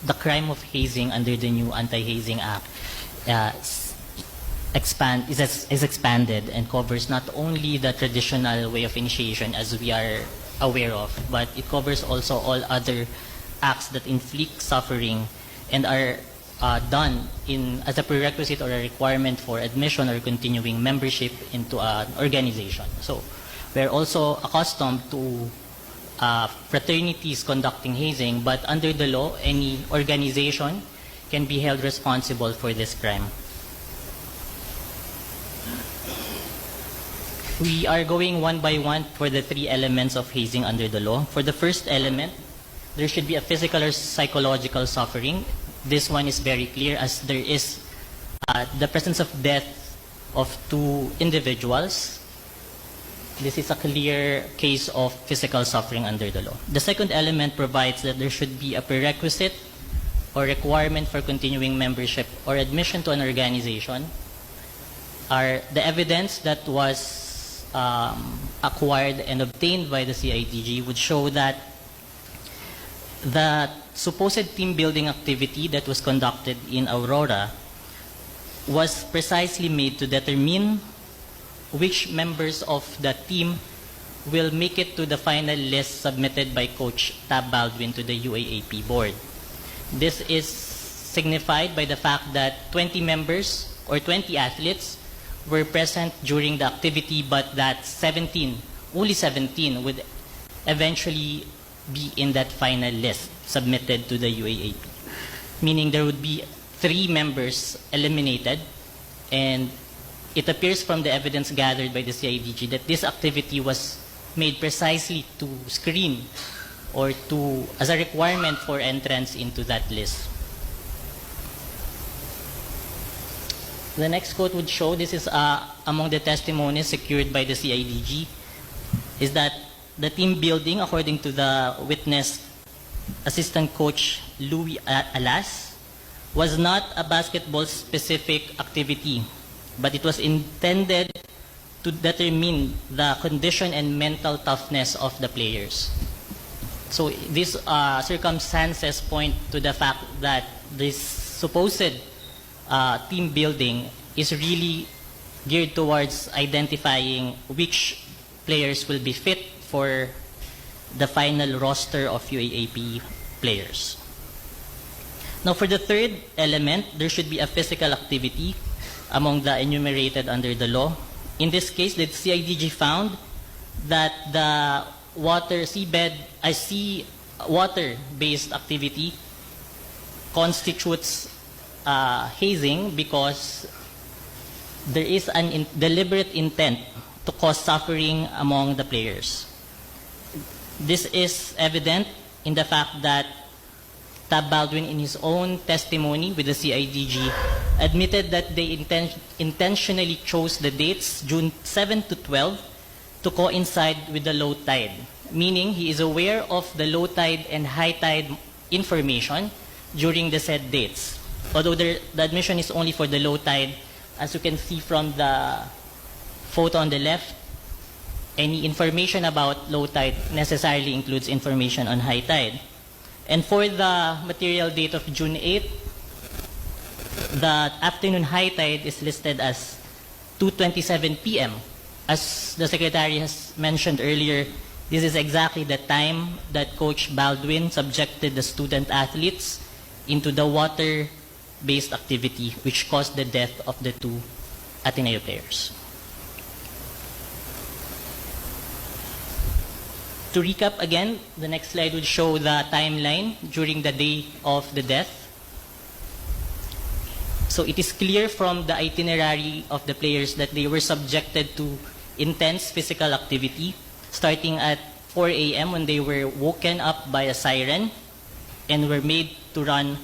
the crime of hazing under the new Anti-Hazing Act uh, is expanded and covers not only the traditional way of initiation as we are aware of, but it covers also all other acts that inflict suffering and are done as a prerequisite or a requirement for admission or continuing membership into an organization. So we're also accustomed to fraternities conducting hazing, but under the law, any organization can be held responsible for this crime. We are going one by one for the three elements of hazing under the law. For the first element, there should be a physical or psychological suffering. This one is very clear as there is the presence of death of two individuals. This is a clear case of physical suffering under the law. The second element provides that there should be a prerequisite or requirement for continuing membership or admission to an organization. The evidence that was acquired and obtained by the CIDG would show that the supposed team building activity that was conducted in Aurora was precisely made to determine which members of the team will make it to the final list submitted by Coach Tab Baldwin to the UAAP board. This is signified by the fact that 20 members or 20 athletes were present during the activity, but that only 17 would eventually be in that final list submitted to the UAAP. Meaning there would be 3 members eliminated, and it appears from the evidence gathered by the CIDG that this activity was made precisely to screen or as a requirement for entrance into that list. The next quote would show, this is among the testimonies secured by the CIDG, is that the team building, according to the witness, assistant coach Louis Alas, was not a basketball-specific activity, but it was intended to determine the condition and mental toughness of the players. So these circumstances point to the fact that this supposed team building is really geared towards identifying which players will be fit for the final roster of UAAP players. Now, for the third element, there should be a physical activity among the enumerated under the law. In this case, the CIDG found that the sea water-based activity constitutes hazing because there is an deliberate intent to cause suffering among the players. This is evident in the fact that Tab Baldwin, in his own testimony with the CIDG, admitted that they intentionally chose the dates June 7 to 12 to coincide with the low tide, meaning he is aware of the low tide and high tide information during the said dates. Although the admission is only for the low tide, as you can see from the photo on the left, any information about low tide necessarily includes information on high tide. And for the material date of June 8, the afternoon high tide is listed as 2:27 p.m. As the Secretary has mentioned earlier, this is exactly the time that Coach Baldwin subjected the student athletes into the water-based activity, which caused the death of the 2 Ateneo players. To recap again, the next slide would show the timeline during the day of the death. So it is clear from the itinerary of the players that they were subjected to intense physical activity, starting at 4 a.m. when they were woken up by a siren and were made to run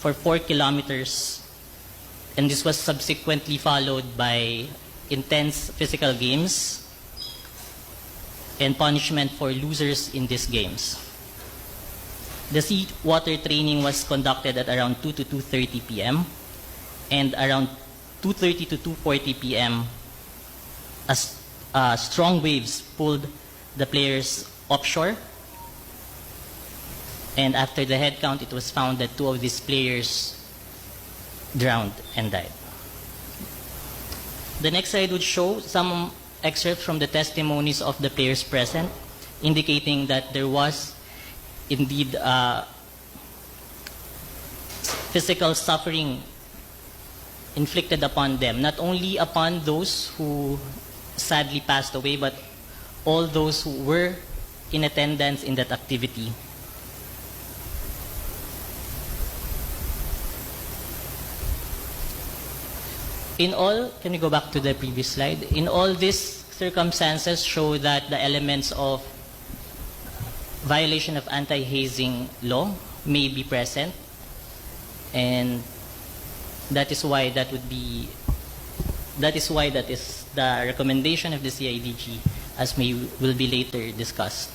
for 4 kilometers. And this was subsequently followed by intense physical games and punishment for losers in these games. The sea water training was conducted at around 2 to 2:30 p.m. and around 2:30 to 2:40 p.m. as strong waves pulled the players offshore, And after the head count, it was found that 2 of these players drowned and died. The next slide would show some excerpts from the testimonies of the players present, indicating that there was indeed physical suffering inflicted upon them, not only upon those who sadly passed away, but all those who were in attendance in that activity. In all, can we go back to the previous slide? In all, these circumstances show that the elements of violation of anti-hazing law may be present, and that is why that is the recommendation of the CIDG, as will be later discussed.